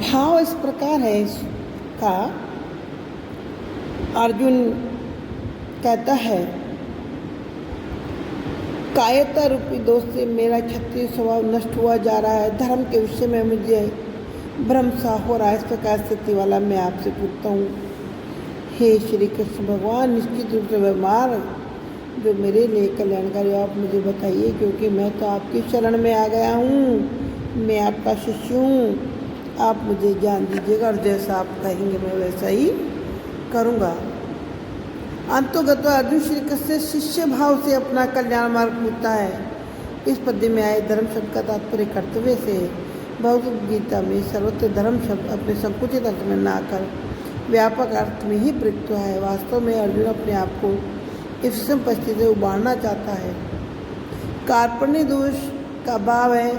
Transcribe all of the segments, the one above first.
भाव इस प्रकार है इसका, अर्जुन कहता है, कायरता रूपी दोष से मेरा क्षत्रिय स्वभाव नष्ट हुआ जा रहा है, धर्म के विषय में मुझे भ्रम सा हो रहा है। इस प्रकार स्थिति वाला मैं आपसे पूछता हूँ, हे श्री कृष्ण भगवान, निश्चित रूप से वह मार्ग जो मेरे लिए कल्याणकारी आप मुझे बताइए, क्योंकि मैं तो आपकी शरण में आ गया हूँ, मैं आपका शिष्य हूँ। आप मुझे ज्ञान दीजिएगा और जैसा आप कहेंगे मैं वैसा ही करूँगा। अंतोगत अर्जुन श्री कृष्ण से शिष्य भाव से अपना कल्याण मार्ग पूछता है। इस पद्य में आए धर्म शब्द का तात्पर्य कर्तव्य से भगवद गीता में सर्वत्र धर्म शब्द अपने संकुचित अर्थ में न आकर व्यापक अर्थ में ही प्रयुक्त हुआ है। वास्तव में अर्जुन अपने आप को इस विषम परिस्थिति से उबारना चाहता है। कार्पण्य दोष का भाव है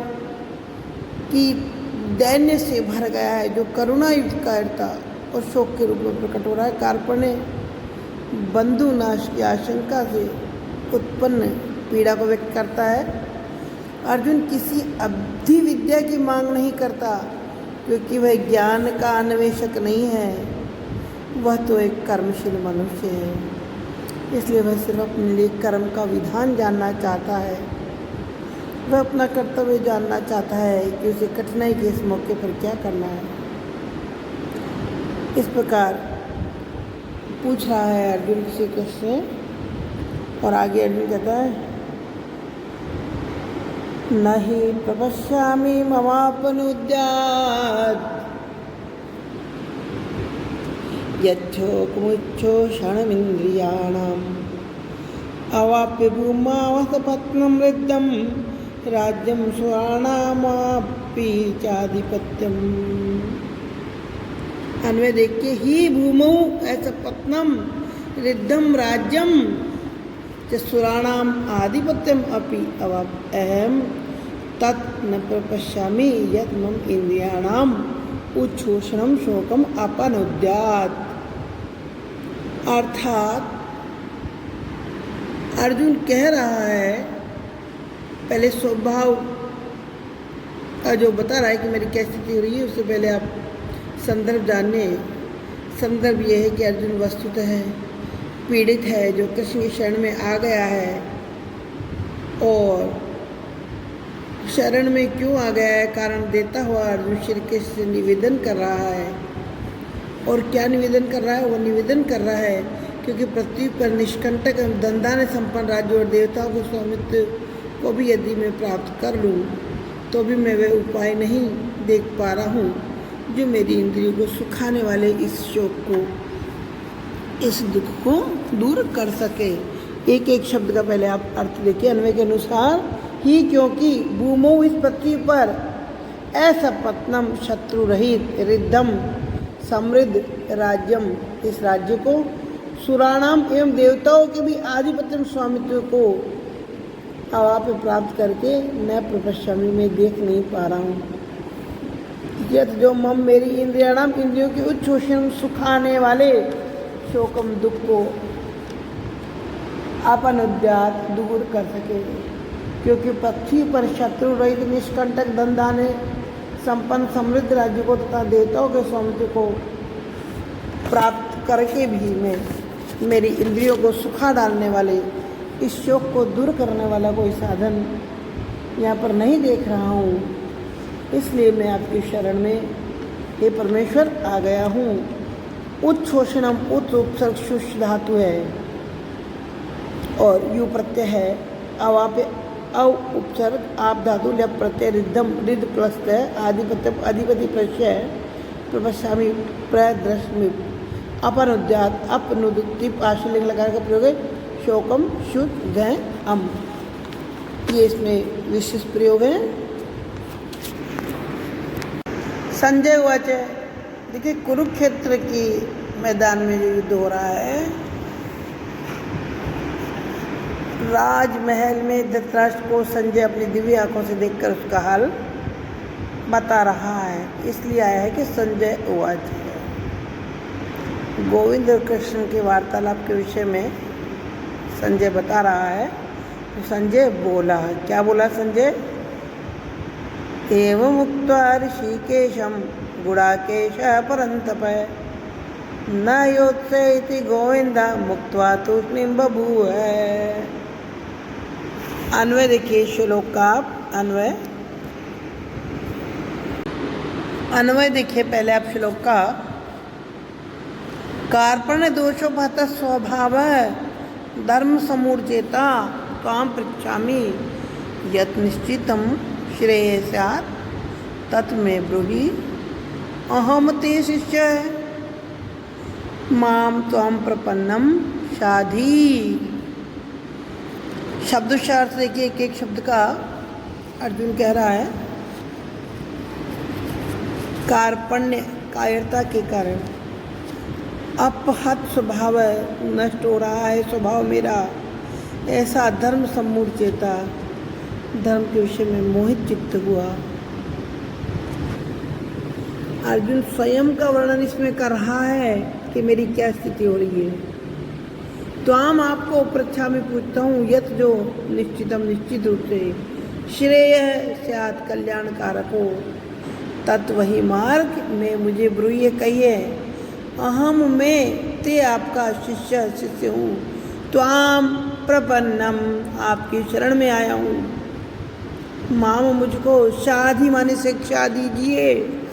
कि दैन्य से भर गया है, जो करुणा युक्त कायरता और शोक के रूप में प्रकट हो रहा है। कार्पण्य बंधु नाश की आशंका से उत्पन्न पीड़ा को व्यक्त करता है। अर्जुन किसी अवधि विद्या की मांग नहीं करता, क्योंकि वह ज्ञान का अन्वेषक नहीं है, वह तो एक कर्मशील मनुष्य है। इसलिए वह सिर्फ अपने लिए कर्म का विधान जानना चाहता है। वह अपना कर्तव्य जानना चाहता है कि उसे कठिनाई के इस मौके पर क्या करना है। इस प्रकार पूछ रहा है अर्जुन श्री कृष्ण से, और आगे अर्जुन कहता है, नहीं प्रपश्यामि ममापनुद्यात् यच्छोकमुच्छोषणमिन्द्रियाणाम् अवाप्य भूमावसपत्नं वृद्धं राज्यं सुराणामापि चाधिपत्यम्। अन्वय देखिए, ही भूमौ ऐसा पत्नम रिद्धम राज्यम च सुराणाम आधिपत्यम अपि अवाप अहम तत् न प्रपश्यामि यत् मम इंद्रियाणाम उच्छोषणम शोकम अपनुद्यात्। अर्थात अर्जुन कह रहा है, पहले स्वभाव का जो बता रहा है कि मेरी क्या स्थिति हो रही है, उससे पहले आप संदर्भ जानिए। संदर्भ ये है कि अर्जुन वस्तुतः पीड़ित है, जो कृष्ण की शरण में आ गया है। और शरण में क्यों आ गया है, कारण देता हुआ अर्जुन श्री कृष्ण से निवेदन कर रहा है। और क्या निवेदन कर रहा है? वो निवेदन कर रहा है क्योंकि पृथ्वी पर निष्कंटक दंदाने संपन्न राज्य और देवताओं के स्वामित्व को भी यदि मैं प्राप्त कर लूँ, तो भी मैं वह उपाय नहीं देख पा रहा हूँ जो मेरी इंद्रियों को सुखाने वाले इस शोक को, इस दुख को दूर कर सके। एक एक शब्द का पहले आप अर्थ देखिए। अन्वय के अनुसार, ही क्योंकि भूमौ इस पृथ्वी पर ऐसा पत्नम शत्रु रहित रिद्धम समृद्ध राज्यम इस राज्य को, सुराणाम एवं देवताओं के भी आधिपत्य स्वामित्व को अवाप प्राप्त करके मैं प्रपश्यामी में देख नहीं पा रहा हूँ। यत जो मम मेरी इंद्रियाणाम इंद्रियों के उच्छोषण सुखाने वाले शोकम दुख को अपनुद्यात दूर कर सके। क्योंकि पृथ्वी पर शत्रु रहित निष्कंटक दंदाने संपन्न समृद्ध राज्य को तथा देवताओं के स्वामित्व को प्राप्त करके भी मैं मेरी इंद्रियों को सुखा डालने वाले इस शोक को दूर करने वाला कोई साधन यहाँ पर नहीं देख रहा हूँ। इसलिए मैं आपकी शरण में हे परमेश्वर आ गया हूँ। उच्छोषणम उच्च उपसर्ग शुष धातु है और यू प्रत्यय है। अवाप अव उपसर्ग आप धातु लप प्रत्यय रिद्धम रिद्ध प्लस्त है। आधिपत्य अधिपति प्रत्यय है। प्रपश्यामि प्रदृश्मि अपनुद्यात अपनुदिप आश्रलिंग लगाने का प्रयोग है। शोकम शुद्ध गय अम, ये इसमें विशेष प्रयोग है। संजय उवाच, देखिए कुरुक्षेत्र की मैदान में जो युद्ध हो रहा है, राजमहल में धृतराष्ट्र को संजय अपनी दिव्य आंखों से देखकर उसका हाल बता रहा है। इसलिए आया है कि संजय उवाच है। गोविंद और कृष्ण के वार्तालाप के विषय में संजय बता रहा है। तो संजय बोला, क्या बोला संजय? एवं उक्त्वा ऋषिकेशं गुडाकेश परन्तप न योत्से इति गोविंद मुक्त्वा तूष्णीं बभूव। अन्वय देखिए श्लोक का, अन्वय देखिए पहले आप श्लोक का। कार्पण्य दोषोपहत स्वभाव धर्म समूर्जेता त्वां पृच्छामि यत् निश्चितं श्रेयः स्यात् तत् मे ब्रूहि अहं ते शिष्यः माम त्वां प्रपन्नम शाधि। शब्दोच्चार देखिए एक एक शब्द का। अर्जुन कह रहा है कार्पण्य कायरता के कारण, अपहत स्वभाव नष्ट हो रहा है स्वभाव मेरा, ऐसा धर्म सम्मूर्छेता धर्म के विषय में मोहित चित्त हुआ। अर्जुन स्वयं का वर्णन इसमें कर रहा है कि मेरी क्या स्थिति हो रही है। तो आम आपको परीक्षा में पूछता हूँ, यत जो निश्चितम निश्चित रूप से श्रेय स्यात् कल्याणकारक हो, तत् वही मार्ग में मुझे ब्रूहि कहिए। अहम मैं ते आपका शिष्य हूँ, त्वाम प्रपन्नम आपकी शरण में आया हूँ। माम मुझको शाधि माने शिक्षा दीजिए।